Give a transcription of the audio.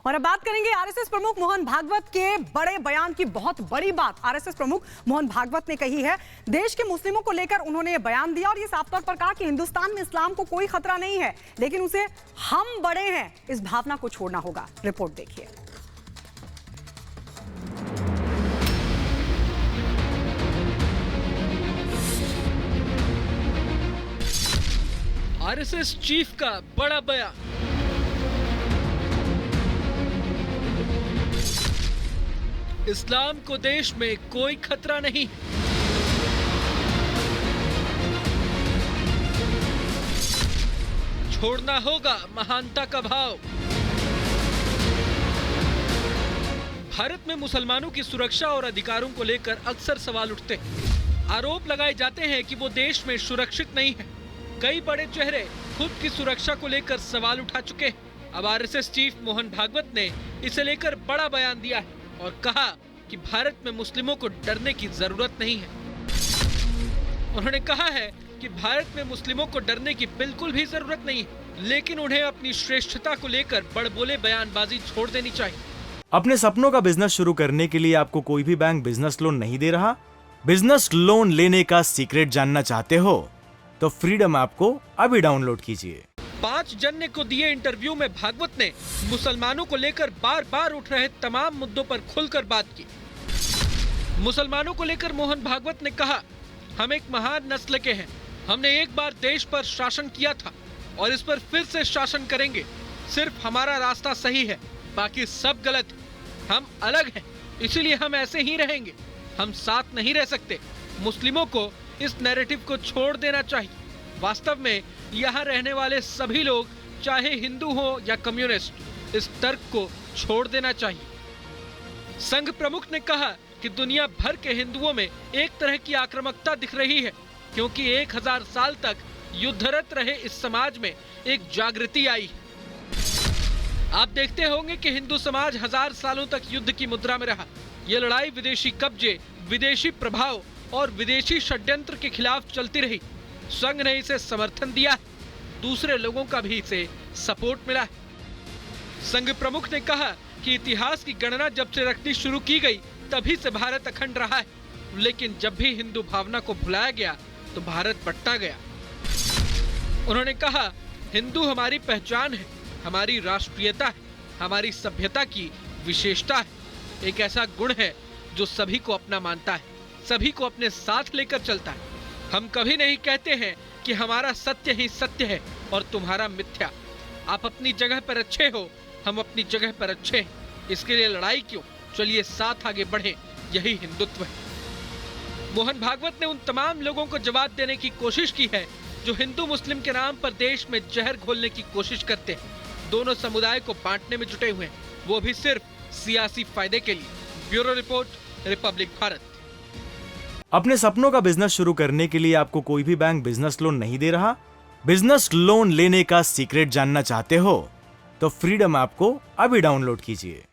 और अब बात करेंगे आरएसएस प्रमुख मोहन भागवत के बड़े बयान की। बहुत बड़ी बात आरएसएस प्रमुख मोहन भागवत ने कही है। देश के मुस्लिमों को लेकर उन्होंने ये बयान दिया और ये साफ तौर पर कहा कि हिंदुस्तान में इस्लाम को कोई खतरा नहीं है, लेकिन उसे हम बड़े हैं इस भावना को छोड़ना होगा। रिपोर्ट देखिए। आरएसएस चीफ का बड़ा बयान। इस्लाम को देश में कोई खतरा नहीं। छोड़ना होगा महानता का भाव। भारत में मुसलमानों की सुरक्षा और अधिकारों को लेकर अक्सर सवाल उठते हैं। आरोप लगाए जाते हैं कि वो देश में सुरक्षित नहीं है। कई बड़े चेहरे खुद की सुरक्षा को लेकर सवाल उठा चुके हैं। अब आरएसएस चीफ मोहन भागवत ने इसे लेकर बड़ा बयान दिया है और कहा कि भारत में मुस्लिमों को डरने की जरूरत नहीं है। उन्होंने कहा है कि भारत में मुस्लिमों को डरने की बिल्कुल भी जरूरत नहीं है, लेकिन उन्हें अपनी श्रेष्ठता को लेकर बड़बोले बयानबाजी छोड़ देनी चाहिए। अपने सपनों का बिजनेस शुरू करने के लिए आपको कोई भी बैंक बिजनेस लोन नहीं दे रहा? बिजनेस लोन लेने का सीक्रेट जानना चाहते हो तो फ्रीडम ऐप को अभी डाउनलोड कीजिए। 5 जनवरी को दिए इंटरव्यू में भागवत ने मुसलमानों को लेकर बार बार उठ रहे तमाम मुद्दों पर खुलकर बात की। मुसलमानों को लेकर मोहन भागवत ने कहा, हम एक महान नस्ल के हैं। हमने एक बार देश पर शासन किया था और इस पर फिर से शासन करेंगे। सिर्फ हमारा रास्ता सही है, बाकी सब गलत है। हम अलग हैं, इसीलिए हम ऐसे ही रहेंगे। हम साथ नहीं रह सकते। मुस्लिमों को इस नैरेटिव को छोड़ देना चाहिए। वास्तव में यहाँ रहने वाले सभी लोग, चाहे हिंदू हो या कम्युनिस्ट, इस तर्क को छोड़ देना चाहिए। संघ प्रमुख ने कहा कि दुनिया भर के हिंदुओं में एक तरह की आक्रामकता दिख रही है, क्योंकि 1000 साल तक युद्धरत रहे इस समाज में एक जागृति आई है। आप देखते होंगे कि हिंदू समाज 1000 सालों तक युद्ध की मुद्रा में रहा। ये लड़ाई विदेशी कब्जे, विदेशी प्रभाव और विदेशी षड्यंत्र के खिलाफ चलती रही। संघ ने इसे समर्थन दिया है, दूसरे लोगों का भी इसे सपोर्ट मिला है। संघ प्रमुख ने कहा कि इतिहास की गणना जब से रखनी शुरू की गई तभी से भारत अखंड रहा है, लेकिन जब भी हिंदू भावना को भुलाया गया तो भारत बंटा गया। उन्होंने कहा, हिंदू हमारी पहचान है, हमारी राष्ट्रीयता है, हमारी सभ्यता की विशेषता है। एक ऐसा गुण है जो सभी को अपना मानता है, सभी को अपने साथ लेकर चलता है। हम कभी नहीं कहते हैं कि हमारा सत्य ही सत्य है और तुम्हारा मिथ्या। आप अपनी जगह पर अच्छे हो, हम अपनी जगह पर अच्छे हैं। इसके लिए लड़ाई क्यों? चलिए साथ आगे बढ़ें, यही हिंदुत्व है। मोहन भागवत ने उन तमाम लोगों को जवाब देने की कोशिश की है जो हिंदू मुस्लिम के नाम पर देश में जहर घोलने की कोशिश करते हैं। दोनों समुदाय को बांटने में जुटे हुए हैं, वो भी सिर्फ सियासी फायदे के लिए। Bureau report, Republic Bharat. अपने सपनों का बिजनेस शुरू करने के लिए आपको कोई भी बैंक बिजनेस लोन नहीं दे रहा? बिजनेस लोन लेने का सीक्रेट जानना चाहते हो तो फ्रीडम ऐप को अभी डाउनलोड कीजिए।